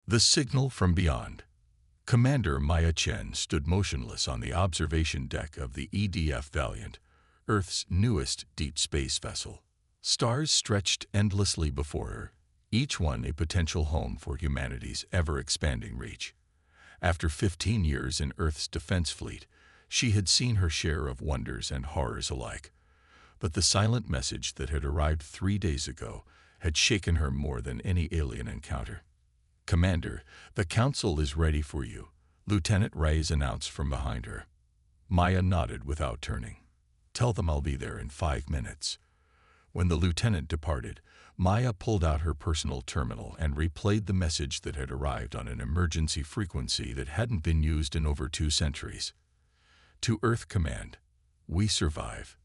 The signal from beyond. Commander Maya Chen stood motionless on the observation deck of the EDF Valiant, Earth's newest deep space vessel. Stars stretched endlessly before her, each one a potential home for humanity's ever-expanding reach. After 15 years in Earth's defense fleet, she had seen her share of wonders and horrors alike. But the silent message that had arrived 3 days ago had shaken her more than any alien encounter. "Commander, the Council is ready for you," Lieutenant Reyes announced from behind her. Maya nodded without turning. "Tell them I'll be there in 5 minutes." When the lieutenant departed, Maya pulled out her personal terminal and replayed the message that had arrived on an emergency frequency that hadn't been used in over 2 centuries. "To Earth Command. We survive.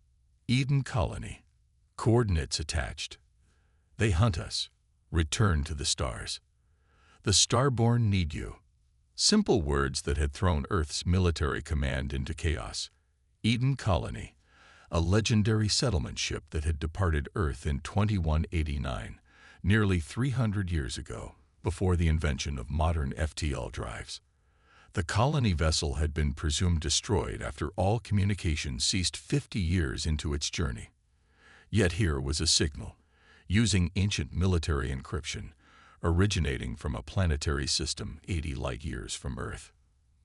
Eden Colony. Coordinates attached. They hunt us. Return to the stars. The Starborn need you." Simple words that had thrown Earth's military command into chaos. Eden Colony, a legendary settlement ship that had departed Earth in 2189, nearly 300 years ago, before the invention of modern FTL drives. The colony vessel had been presumed destroyed after all communication ceased 50 years into its journey. Yet here was a signal, using ancient military encryption, originating from a planetary system 80 light-years from Earth.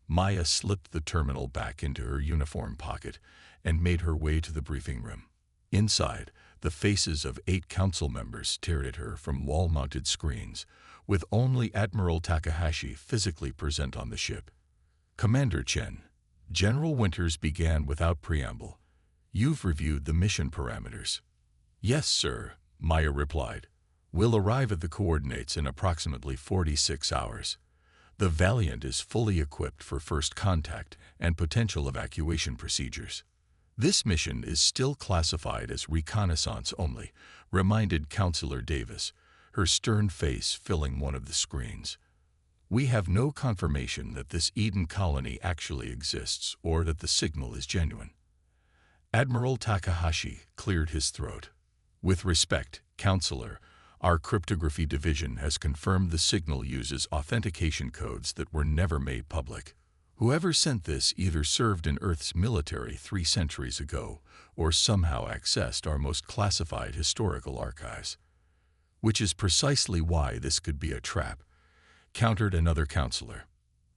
Maya slipped the terminal back into her uniform pocket and made her way to the briefing room. Inside, the faces of 8 council members stared at her from wall-mounted screens, with only Admiral Takahashi physically present on the ship. "Commander Chen," General Winters began without preamble, "you've reviewed the mission parameters." "Yes, sir," Maya replied. "We'll arrive at the coordinates in approximately 46 hours. The Valiant is fully equipped for first contact and potential evacuation procedures." "This mission is still classified as reconnaissance only," reminded Counselor Davis, her stern face filling one of the screens. "We have no confirmation that this Eden Colony actually exists or that the signal is genuine." Admiral Takahashi cleared his throat. "With respect, Counselor, our cryptography division has confirmed the signal uses authentication codes that were never made public. Whoever sent this either served in Earth's military 3 centuries ago or somehow accessed our most classified historical archives. Which is precisely why this could be a trap," countered another counselor.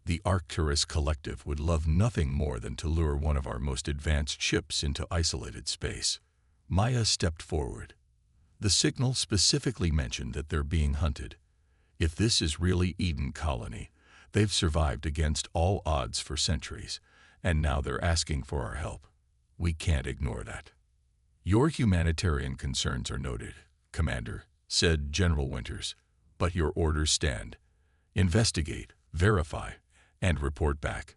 "The Arcturus Collective would love nothing more than to lure one of our most advanced ships into isolated space." Maya stepped forward. "The signal specifically mentioned that they're being hunted. If this is really Eden Colony, they've survived against all odds for centuries, and now they're asking for our help. We can't ignore that." "Your humanitarian concerns are noted, Commander," said General Winters, "but your orders stand. Investigate, verify, and report back.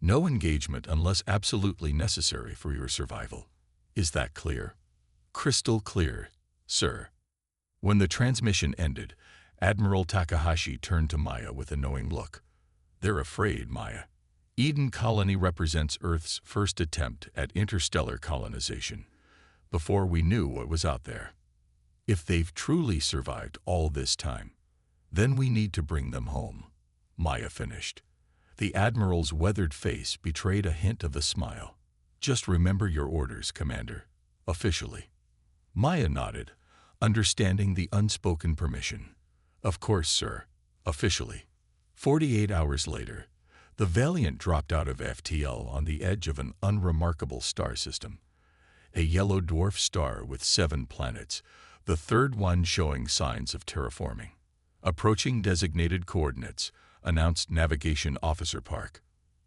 No engagement unless absolutely necessary for your survival. Is that clear?" "Crystal clear, sir." When the transmission ended, Admiral Takahashi turned to Maya with a knowing look. "They're afraid, Maya. Eden Colony represents Earth's first attempt at interstellar colonization, before we knew what was out there. If they've truly survived all this time, then we need to bring them home," Maya finished. The Admiral's weathered face betrayed a hint of a smile. "Just remember your orders, Commander. Officially." Maya nodded, understanding the unspoken permission. "Of course, sir. Officially." 48 hours later, the Valiant dropped out of FTL on the edge of an unremarkable star system. A yellow dwarf star with 7 planets, the third one showing signs of terraforming. "Approaching designated coordinates," announced Navigation Officer Park.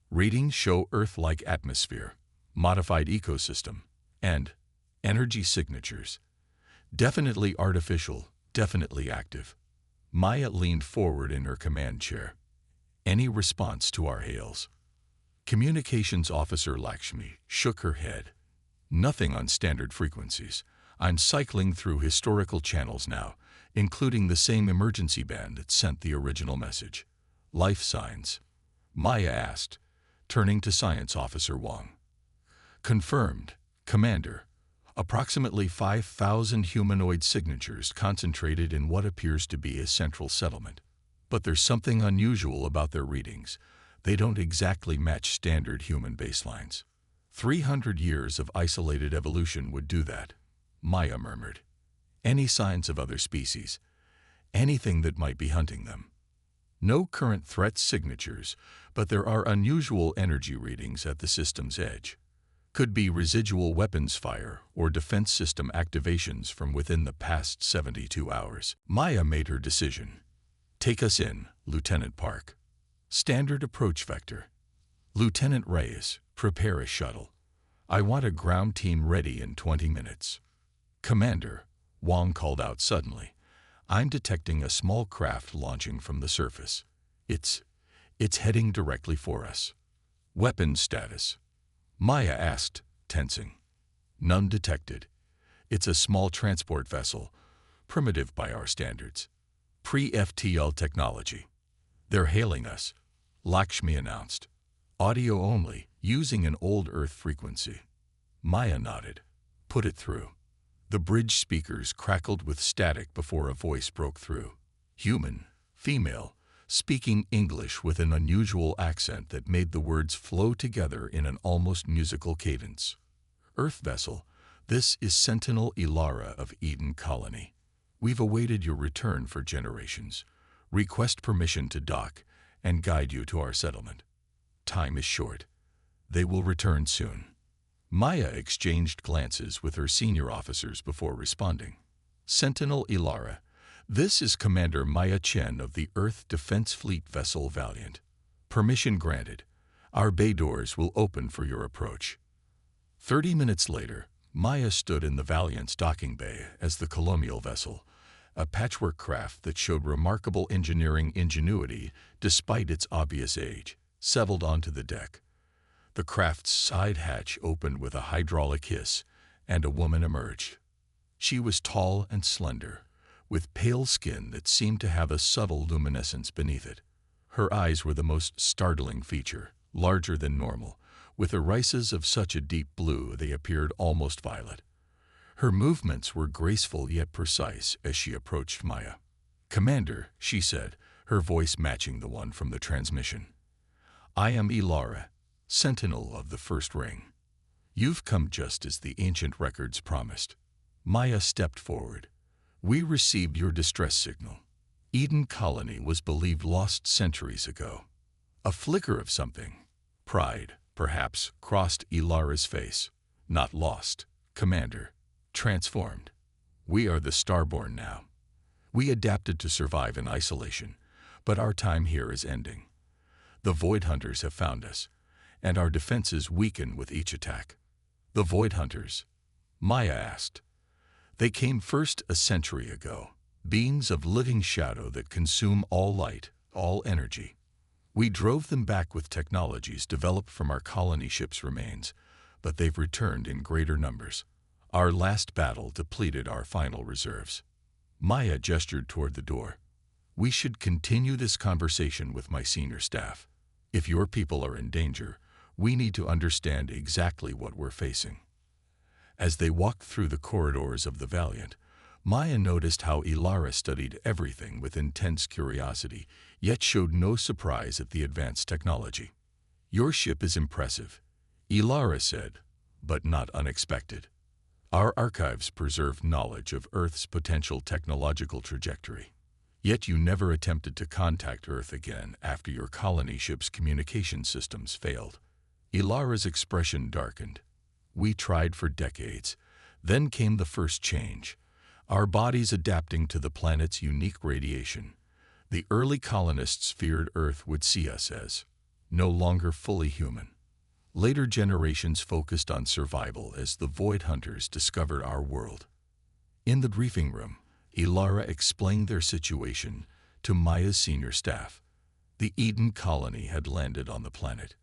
"Readings show Earth-like atmosphere, modified ecosystem, and energy signatures. Definitely artificial, definitely active." Maya leaned forward in her command chair. "Any response to our hails?" Communications Officer Lakshmi shook her head. "Nothing on standard frequencies. I'm cycling through historical channels now, including the same emergency band that sent the original message." "Life signs?" Maya asked, turning to Science Officer Wang. "Confirmed, Commander. Approximately 5,000 humanoid signatures concentrated in what appears to be a central settlement. But there's something unusual about their readings. They don't exactly match standard human baselines. 300 years of isolated evolution would do that, Maya murmured. Any signs of other species? Anything that might be hunting them? No current threat signatures, but there are unusual energy readings at the system's edge. Could be residual weapons fire or defense system activations from within the past 72 hours. Maya made her decision. Take us in, Lieutenant Park. Standard approach vector. Lieutenant Reyes, prepare a shuttle. I want a ground team ready in 20 minutes. Commander, Wong called out suddenly. I'm detecting a small craft launching from the surface. It's heading directly for us. Weapons status. Maya asked, tensing. None detected. It's a small transport vessel, primitive by our standards. Pre-FTL technology. They're hailing us, Lakshmi announced. Audio only, using an old Earth frequency. Maya nodded. Put it through. The bridge speakers crackled with static before a voice broke through. Human, female, speaking English with an unusual accent that made the words flow together in an almost musical cadence. Earth vessel, this is Sentinel Ilara of Eden Colony. We've awaited your return for generations. Request permission to dock and guide you to our settlement. Time is short. They will return soon. Maya exchanged glances with her senior officers before responding. Sentinel Ilara, this is Commander Maya Chen of the Earth Defense Fleet vessel Valiant. Permission granted. Our bay doors will open for your approach. 30 minutes later, Maya stood in the Valiant's docking bay as the colonial vessel, a patchwork craft that showed remarkable engineering ingenuity despite its obvious age, settled onto the deck. The craft's side hatch opened with a hydraulic hiss, and a woman emerged. She was tall and slender, with pale skin that seemed to have a subtle luminescence beneath it. Her eyes were the most startling feature, larger than normal, with irises of such a deep blue they appeared almost violet. Her movements were graceful yet precise as she approached Maya. Commander, she said, her voice matching the one from the transmission. I am Ilara, Sentinel of the First Ring. You've come just as the ancient records promised. Maya stepped forward. We received your distress signal. Eden Colony was believed lost centuries ago. A flicker of something, pride, perhaps, crossed Ilara's face. Not lost, Commander. Transformed. We are the Starborn now. We adapted to survive in isolation, but our time here is ending. The Void Hunters have found us, and our defenses weaken with each attack. The Void Hunters? Maya asked. They came first a century ago, beings of living shadow that consume all light, all energy. We drove them back with technologies developed from our colony ship's remains, but they've returned in greater numbers. Our last battle depleted our final reserves. Maya gestured toward the door. We should continue this conversation with my senior staff. If your people are in danger, we need to understand exactly what we're facing. As they walked through the corridors of the Valiant, Maya noticed how Ilara studied everything with intense curiosity, yet showed no surprise at the advanced technology. Your ship is impressive, Ilara said, but not unexpected. Our archives preserve knowledge of Earth's potential technological trajectory. Yet you never attempted to contact Earth again after your colony ship's communication systems failed. Ilara's expression darkened. We tried for decades. Then came the first change. Our bodies adapting to the planet's unique radiation. The early colonists feared Earth would see us as no longer fully human. Later generations focused on survival as the Void Hunters discovered our world. In the briefing room, Ilara explained their situation to Maya's senior staff. The Eden Colony had landed on the planet,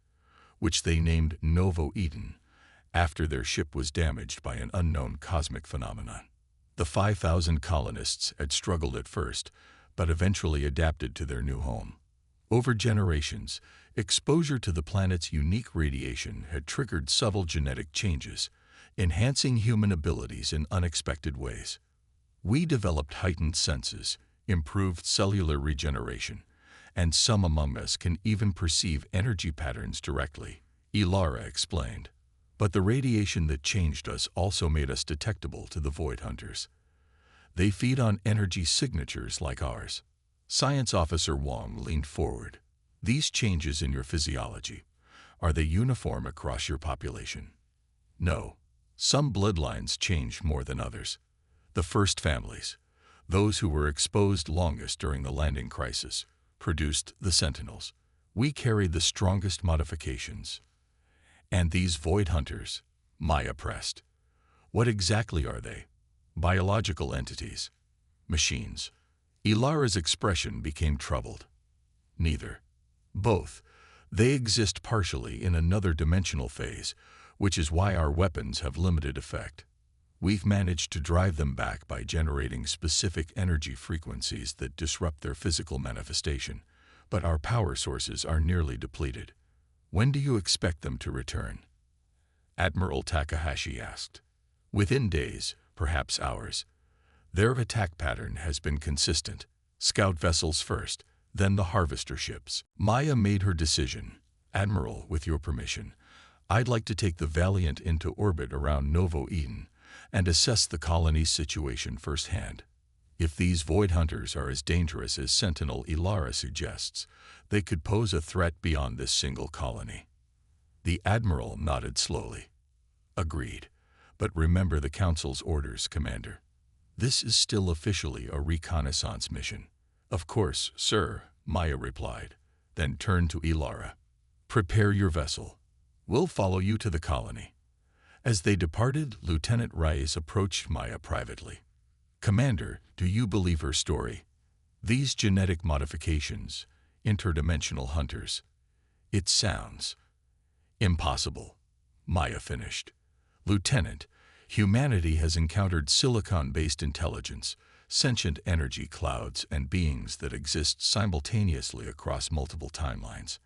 which they named Novo Eden, after their ship was damaged by an unknown cosmic phenomenon. The 5,000 colonists had struggled at first, but eventually adapted to their new home. Over generations, exposure to the planet's unique radiation had triggered subtle genetic changes, enhancing human abilities in unexpected ways. We developed heightened senses, improved cellular regeneration, and some among us can even perceive energy patterns directly, Ilara explained. But the radiation that changed us also made us detectable to the Void Hunters. They feed on energy signatures like ours. Science Officer Wong leaned forward. These changes in your physiology, are they uniform across your population? No. Some bloodlines change more than others. The first families, those who were exposed longest during the landing crisis, produced the Sentinels. We carried the strongest modifications. And these Void Hunters, Maya pressed. What exactly are they? Biological entities? Machines? Ilara's expression became troubled. Neither. Both. They exist partially in another dimensional phase, which is why our weapons have limited effect. We've managed to drive them back by generating specific energy frequencies that disrupt their physical manifestation, but our power sources are nearly depleted. When do you expect them to return? Admiral Takahashi asked. Within days, perhaps hours. Their attack pattern has been consistent. Scout vessels first, then the harvester ships. Maya made her decision. Admiral, with your permission, I'd like to take the Valiant into orbit around Novo Eden and assess the colony's situation firsthand. If these Void Hunters are as dangerous as Sentinel Ilara suggests, they could pose a threat beyond this single colony. The Admiral nodded slowly. Agreed. But remember the Council's orders, Commander. This is still officially a reconnaissance mission. Of course, sir, Maya replied, then turned to Ilara. Prepare your vessel. We'll follow you to the colony. As they departed, Lieutenant Rice approached Maya privately. Commander, do you believe her story? These genetic modifications, interdimensional hunters. It sounds impossible, Maya finished. Lieutenant, humanity has encountered silicon-based intelligence, sentient energy clouds, and beings that exist simultaneously across multiple timelines.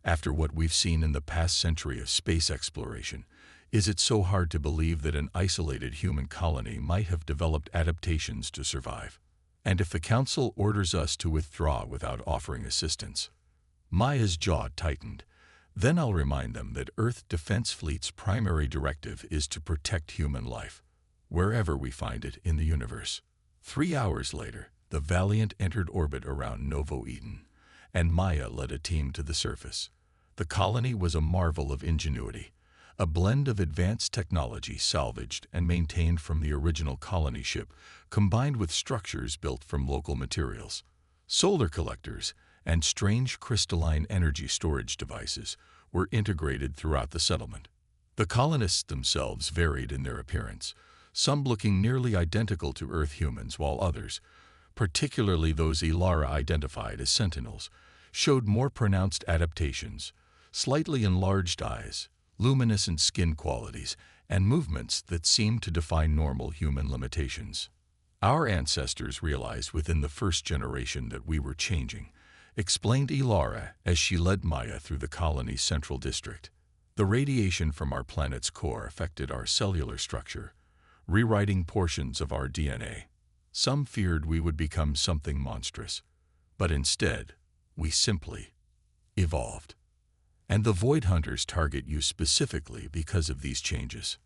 After what we've seen in the past century of space exploration, is it so hard to believe that an isolated human colony might have developed adaptations to survive? And if the Council orders us to withdraw without offering assistance? Maya's jaw tightened. Then I'll remind them that Earth Defense Fleet's primary directive is to protect human life, wherever we find it in the universe. 3 hours later, the Valiant entered orbit around Novo Eden, and Maya led a team to the surface. The colony was a marvel of ingenuity, a blend of advanced technology salvaged and maintained from the original colony ship, combined with structures built from local materials. Solar collectors and strange crystalline energy storage devices were integrated throughout the settlement. The colonists themselves varied in their appearance, some looking nearly identical to Earth humans, while others, particularly those Ilara identified as Sentinels, showed more pronounced adaptations, slightly enlarged eyes, luminescent skin qualities, and movements that seemed to defy normal human limitations. Our ancestors realized within the first generation that we were changing, explained Ilara as she led Maya through the colony's central district. The radiation from our planet's core affected our cellular structure, rewriting portions of our DNA. Some feared we would become something monstrous, but instead, we simply evolved. And the Void Hunters target you specifically because of these changes.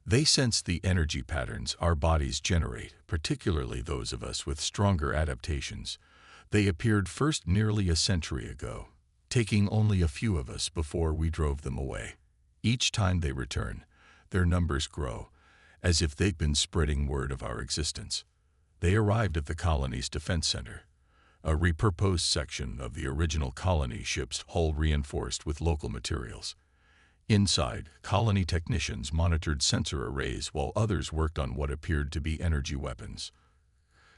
They sense the energy patterns our bodies generate, particularly those of us with stronger adaptations. They appeared first nearly a century ago, taking only a few of us before we drove them away. Each time they return, their numbers grow, as if they'd been spreading word of our existence. They arrived at the colony's defense center, a repurposed section of the original colony ship's hull reinforced with local materials. Inside, colony technicians monitored sensor arrays while others worked on what appeared to be energy weapons.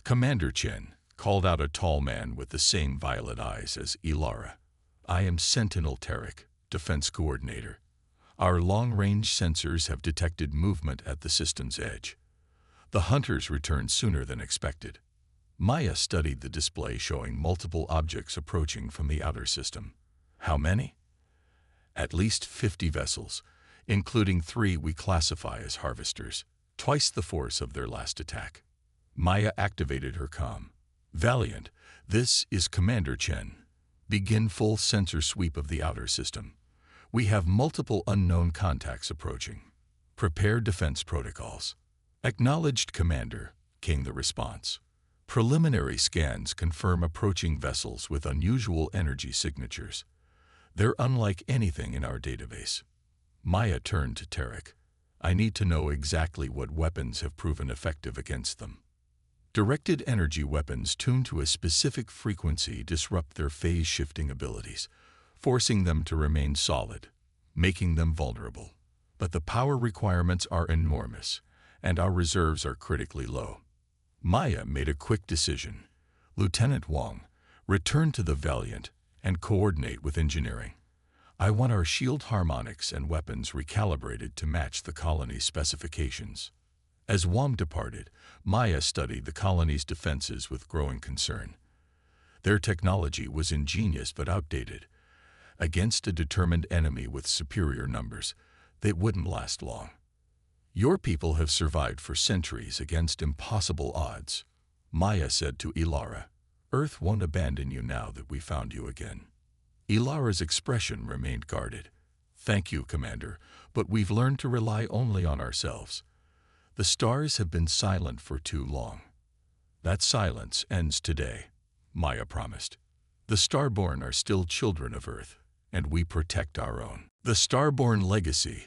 Commander Chen called out a tall man with the same violet eyes as Ilara. I am Sentinel Tarek, Defense Coordinator. Our long-range sensors have detected movement at the system's edge. The hunters returned sooner than expected. Maya studied the display showing multiple objects approaching from the outer system. How many? At least 50 vessels, including 3 we classify as harvesters, twice the force of their last attack. Maya activated her comm. Valiant, this is Commander Chen. Begin full sensor sweep of the outer system. We have multiple unknown contacts approaching. Prepare defense protocols. Acknowledged, Commander, came the response. Preliminary scans confirm approaching vessels with unusual energy signatures. They're unlike anything in our database. Maya turned to Tarek. I need to know exactly what weapons have proven effective against them. Directed energy weapons tuned to a specific frequency disrupt their phase-shifting abilities, forcing them to remain solid, making them vulnerable. But the power requirements are enormous, and our reserves are critically low. Maya made a quick decision. Lieutenant Wong, return to the Valiant and coordinate with engineering. I want our shield harmonics and weapons recalibrated to match the colony's specifications. As Wong departed, Maya studied the colony's defenses with growing concern. Their technology was ingenious but outdated. Against a determined enemy with superior numbers, they wouldn't last long. Your people have survived for centuries against impossible odds, Maya said to Ilara. Earth won't abandon you now that we found you again. Ilara's expression remained guarded. Thank you, Commander, but we've learned to rely only on ourselves. The stars have been silent for too long. That silence ends today, Maya promised. The Starborn are still children of Earth, and we protect our own. The Starborn legacy.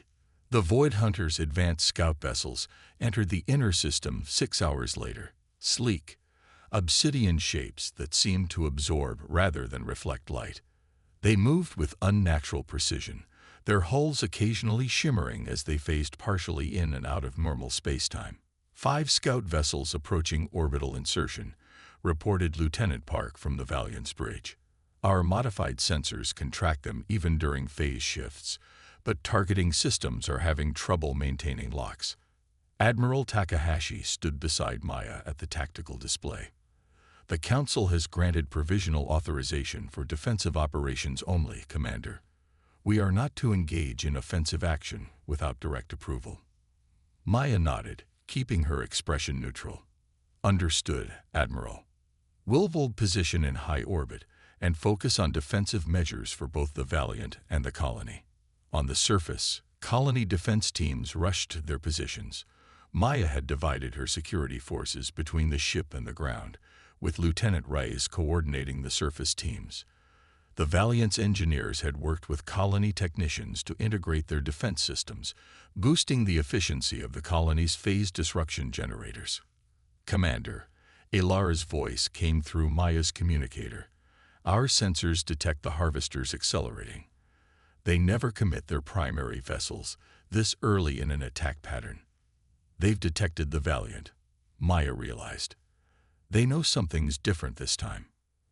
The Void Hunters' advanced scout vessels entered the inner system 6 hours later, sleek, obsidian shapes that seemed to absorb rather than reflect light. They moved with unnatural precision, their hulls occasionally shimmering as they phased partially in and out of normal spacetime. 5 scout vessels approaching orbital insertion, reported Lieutenant Park from the Valiant's bridge. Our modified sensors can track them even during phase shifts, but targeting systems are having trouble maintaining locks. Admiral Takahashi stood beside Maya at the tactical display. The Council has granted provisional authorization for defensive operations only, Commander. We are not to engage in offensive action without direct approval. Maya nodded, keeping her expression neutral. Understood, Admiral. We'll hold position in high orbit and focus on defensive measures for both the Valiant and the colony. On the surface, colony defense teams rushed to their positions. Maya had divided her security forces between the ship and the ground, with Lieutenant Reyes coordinating the surface teams. The Valiant's engineers had worked with colony technicians to integrate their defense systems, boosting the efficiency of the colony's phase disruption generators. Commander, Ilara's voice came through Maya's communicator. Our sensors detect the harvesters accelerating. They never commit their primary vessels this early in an attack pattern. They've detected the Valiant, Maya realized. They know something's different this time.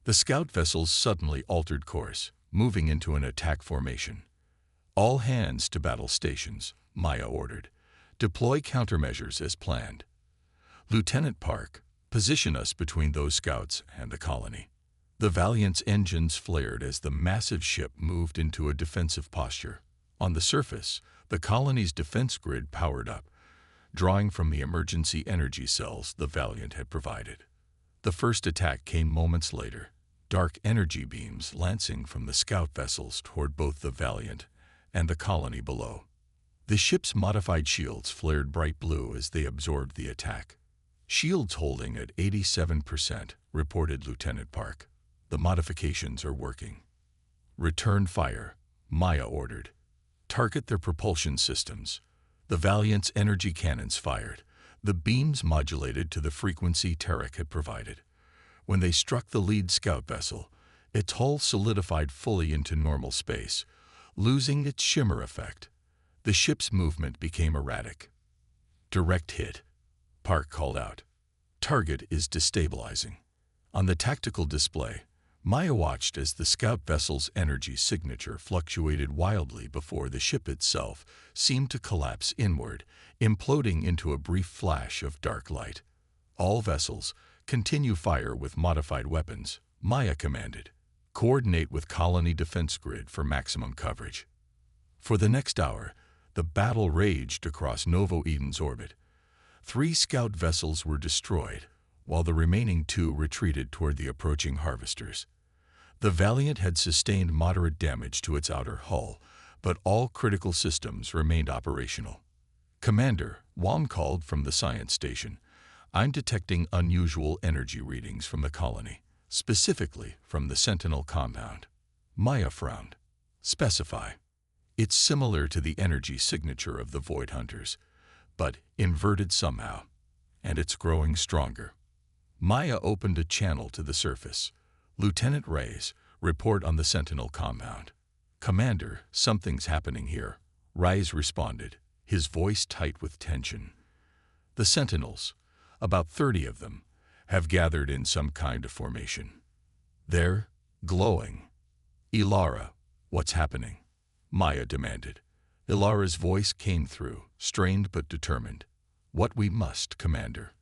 The scout vessels suddenly altered course, moving into an attack formation. All hands to battle stations, Maya ordered. Deploy countermeasures as planned. Lieutenant Park, position us between those scouts and the colony. The Valiant's engines flared as the massive ship moved into a defensive posture. On the surface, the colony's defense grid powered up, drawing from the emergency energy cells the Valiant had provided. The first attack came moments later, dark energy beams lancing from the scout vessels toward both the Valiant and the colony below. The ship's modified shields flared bright blue as they absorbed the attack. Shields holding at 87%, reported Lieutenant Park. The modifications are working. Return fire, Maya ordered. Target their propulsion systems. The Valiant's energy cannons fired. The beams modulated to the frequency Tarek had provided. When they struck the lead scout vessel, its hull solidified fully into normal space, losing its shimmer effect. The ship's movement became erratic. Direct hit, Park called out. Target is destabilizing. On the tactical display, Maya watched as the scout vessel's energy signature fluctuated wildly before the ship itself seemed to collapse inward, imploding into a brief flash of dark light. All vessels, continue fire with modified weapons, Maya commanded. Coordinate with colony defense grid for maximum coverage. For the next hour, the battle raged across Novo Eden's orbit. 3 scout vessels were destroyed, while the remaining 2 retreated toward the approaching harvesters. The Valiant had sustained moderate damage to its outer hull, but all critical systems remained operational. "Commander," Wong called from the science station, "I'm detecting unusual energy readings from the colony, specifically from the Sentinel compound." Maya frowned. "Specify." "It's similar to the energy signature of the Void Hunters, but inverted somehow, and it's growing stronger." Maya opened a channel to the surface. "Lieutenant Reyes, report on the Sentinel compound." "Commander, something's happening here," Reyes responded, his voice tight with tension. "The Sentinels, about 30 of them, have gathered in some kind of formation. They're glowing." "Ilara, what's happening?" Maya demanded. Ilara's voice came through, strained but determined. "What we must, Commander.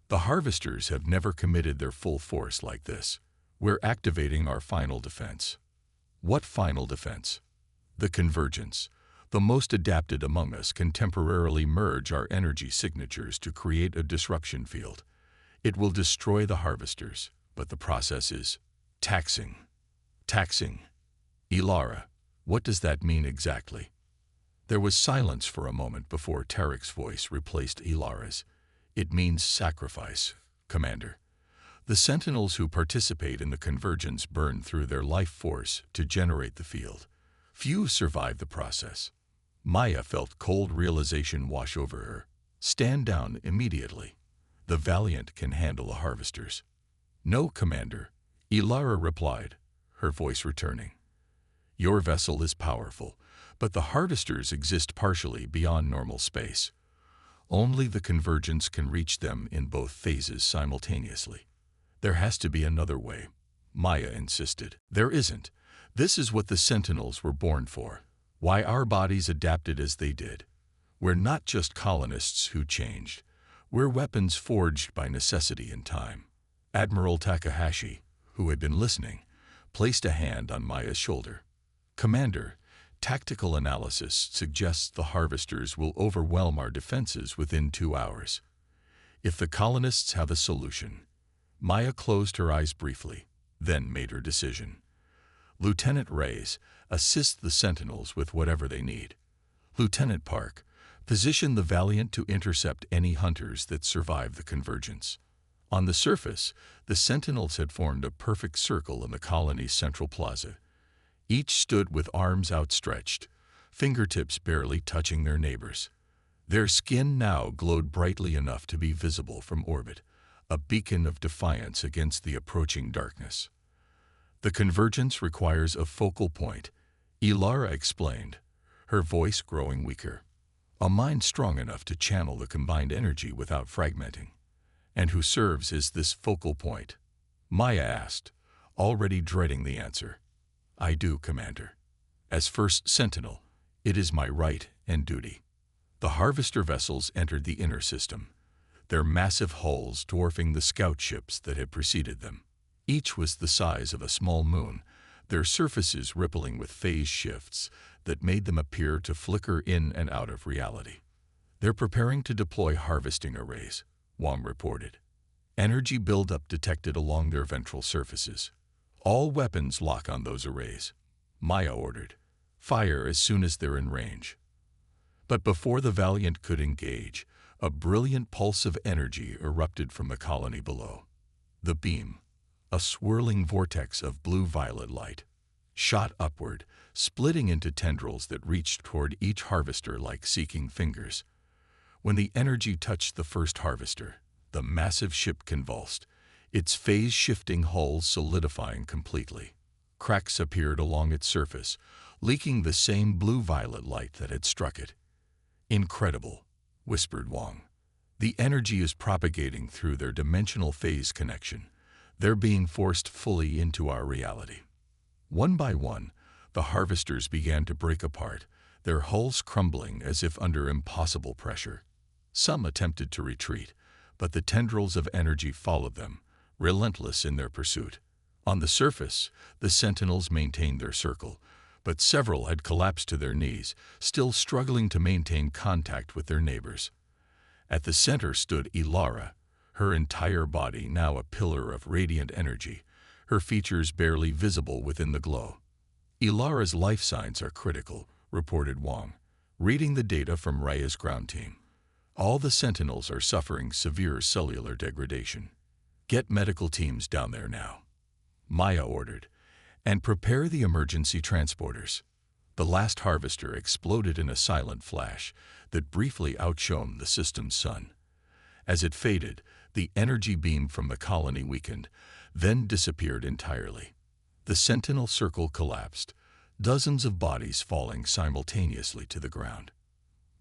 The Harvesters have never committed their full force like this. We're activating our final defense." "What final defense?" "The convergence. The most adapted among us can temporarily merge our energy signatures to create a disruption field. It will destroy the Harvesters, but the process is taxing." "Taxing? Ilara, what does that mean exactly?" There was silence for a moment before Tarek's voice replaced Ilara's. "It means sacrifice, Commander. The Sentinels who participate in the convergence burn through their life force to generate the field. Few survive the process." Maya felt cold realization wash over her. "Stand down immediately. The Valiant can handle the Harvesters." "No, Commander," Ilara replied, her voice returning. "Your vessel is powerful, but the Harvesters exist partially beyond normal space. Only the convergence can reach them in both phases simultaneously. There has to be another way," Maya insisted. "There isn't. This is what the Sentinels were born for. Why our bodies adapted as they did. We're not just colonists who changed. We're weapons forged by necessity and time." Admiral Takahashi, who had been listening, placed a hand on Maya's shoulder. "Commander, tactical analysis suggests the Harvesters will overwhelm our defenses within 2 hours. If the colonists have a solution." Maya closed her eyes briefly, then made her decision. "Lieutenant Reyes, assist the Sentinels with whatever they need. Lieutenant Park, position the Valiant to intercept any hunters that survive the convergence." On the surface, the Sentinels had formed a perfect circle in the colony's central plaza. Each stood with arms outstretched, fingertips barely touching their neighbors. Their skin now glowed brightly enough to be visible from orbit, a beacon of defiance against the approaching darkness. "The convergence requires a focal point," Ilara explained, her voice growing weaker. "A mind strong enough to channel the combined energy without fragmenting." "And who serves as this focal point?" Maya asked, already dreading the answer. "I do, Commander. As first Sentinel, it is my right and duty." The Harvester vessels entered the inner system, their massive hulls dwarfing the scout ships that had preceded them. Each was the size of a small moon, their surfaces rippling with phase shifts that made them appear to flicker in and out of reality. "They're preparing to deploy harvesting arrays," Wong reported. "Energy buildup detected along their ventral surfaces. All weapons lock on those arrays," Maya ordered. "Fire as soon as they're in range." But before the Valiant could engage, a brilliant pulse of energy erupted from the colony below. The beam, a swirling vortex of blue-violet light, shot upward, splitting into tendrils that reached toward each Harvester like seeking fingers. When the energy touched the first Harvester, the massive ship convulsed, its phase-shifting hull solidifying completely. Cracks appeared along its surface, leaking the same blue-violet light that had struck it. "Incredible," whispered Wong. "The energy is propagating through their dimensional phase connection. They're being forced fully into our reality." One by one, the Harvesters began to break apart, their hulls crumbling as if under impossible pressure. Some attempted to retreat, but the tendrils of energy followed them, relentless in their pursuit. On the surface, the Sentinels maintained their circle, but several had collapsed to their knees, still struggling to maintain contact with their neighbors. At the center stood Ilara, her entire body now a pillar of radiant energy, her features barely visible within the glow. "Ilara's life signs are critical," reported Wong, reading the data from Raya's ground team. "All the sentinels are suffering severe cellular degradation. Get medical teams down there now," Maya ordered, "and prepare the emergency transporters." The last harvester exploded in a silent flash that briefly outshone the system's sun. As it faded, the energy beam from the colony weakened, then disappeared entirely. The sentinel circle collapsed, dozens of bodies falling simultaneously to the ground.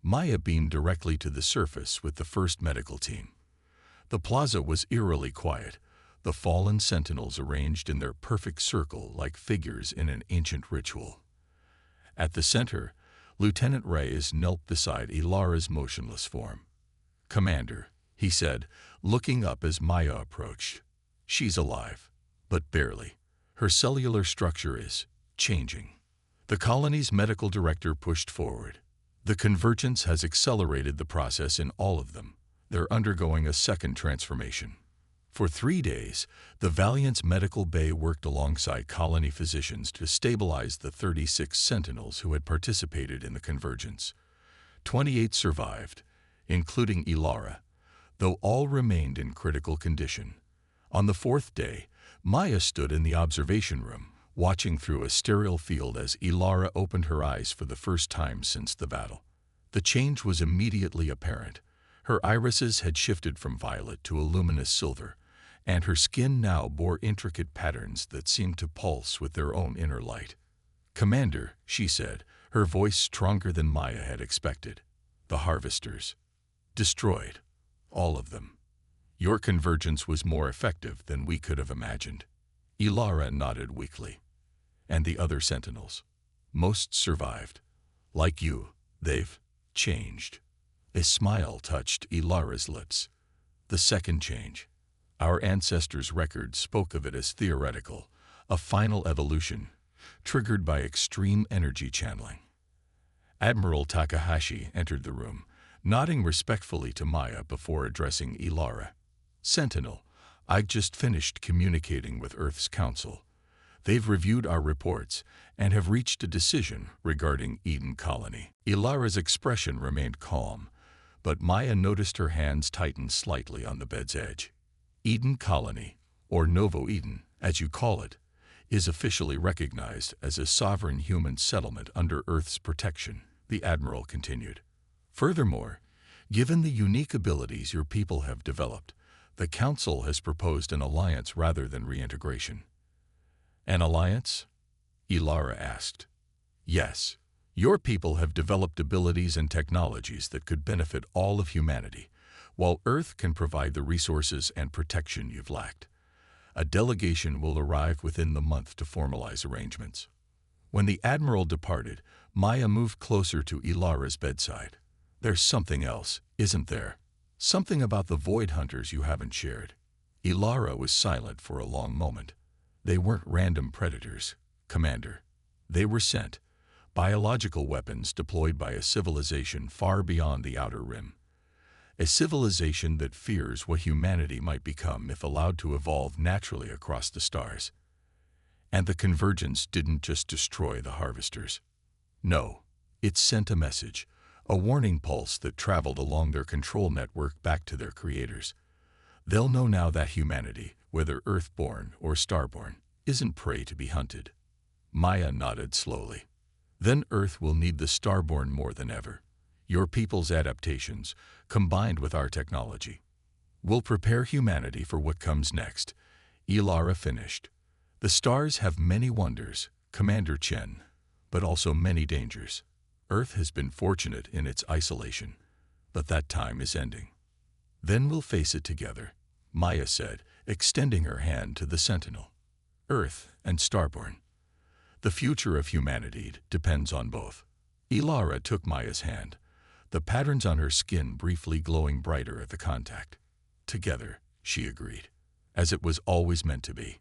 Maya beamed directly to the surface with the first medical team. The plaza was eerily quiet, the fallen sentinels arranged in their perfect circle like figures in an ancient ritual. At the center, Lieutenant Reyes knelt beside Ilara's motionless form. "Commander," he said, looking up as Maya approached. "She's alive, but barely. Her cellular structure is changing." The colony's medical director pushed forward. "The convergence has accelerated the process in all of them. They're undergoing a second transformation." For 3 days, the Valiant's medical bay worked alongside colony physicians to stabilize the 36 sentinels who had participated in the convergence. 28 survived, including Ilara, though all remained in critical condition. On the 4th day, Maya stood in the observation room, watching through a sterile field as Ilara opened her eyes for the first time since the battle. The change was immediately apparent. Her irises had shifted from violet to a luminous silver, and her skin now bore intricate patterns that seemed to pulse with their own inner light. "Commander," she said, her voice stronger than Maya had expected. "The harvesters. Destroyed. All of them. Your convergence was more effective than we could have imagined." Ilara nodded weakly. "And the other sentinels? Most survived. Like you, they've changed." A smile touched Ilara's lips. "The second change. Our ancestors' records spoke of it as theoretical, a final evolution, triggered by extreme energy channeling." Admiral Takahashi entered the room, nodding respectfully to Maya before addressing Ilara. "Sentinel, I just finished communicating with Earth's Council. They've reviewed our reports and have reached a decision regarding Eden Colony." Ilara's expression remained calm, but Maya noticed her hands tighten slightly on the bed's edge. "Eden Colony, or Novo Eden, as you call it, is officially recognized as a sovereign human settlement under Earth's protection," the Admiral continued. "Furthermore, given the unique abilities your people have developed, the Council has proposed an alliance rather than reintegration." "An alliance?" Ilara asked. "Yes. Your people have developed abilities and technologies that could benefit all of humanity, while Earth can provide the resources and protection you've lacked. A delegation will arrive within the month to formalize arrangements." When the Admiral departed, Maya moved closer to Ilara's bedside. "There's something else, isn't there? Something about the Void Hunters you haven't shared." Ilara was silent for a long moment. "They weren't random predators, Commander. They were sent, biological weapons deployed by a civilization far beyond the Outer Rim. A civilization that fears what humanity might become if allowed to evolve naturally across the stars. And the convergence didn't just destroy the harvesters. No, it sent a message, a warning pulse that traveled along their control network back to their creators. They'll know now that humanity, whether Earthborn or Starborn, isn't prey to be hunted." Maya nodded slowly. "Then Earth will need the Starborn more than ever. Your people's adaptations, combined with our technology, will prepare humanity for what comes next." Ilara finished. "The stars have many wonders, Commander Chen, but also many dangers. Earth has been fortunate in its isolation, but that time is ending. Then we'll face it together," Maya said, extending her hand to the Sentinel. "Earth and Starborn. The future of humanity depends on both." Ilara took Maya's hand, the patterns on her skin briefly glowing brighter at the contact. "Together," she agreed, "as it was always meant to be."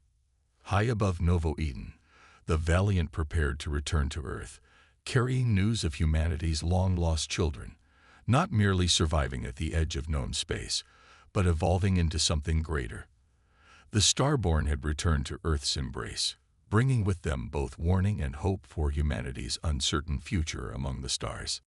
High above Novo Eden, the Valiant prepared to return to Earth, carrying news of humanity's long-lost children, not merely surviving at the edge of known space, but evolving into something greater. The Starborn had returned to Earth's embrace, bringing with them both warning and hope for humanity's uncertain future among the stars.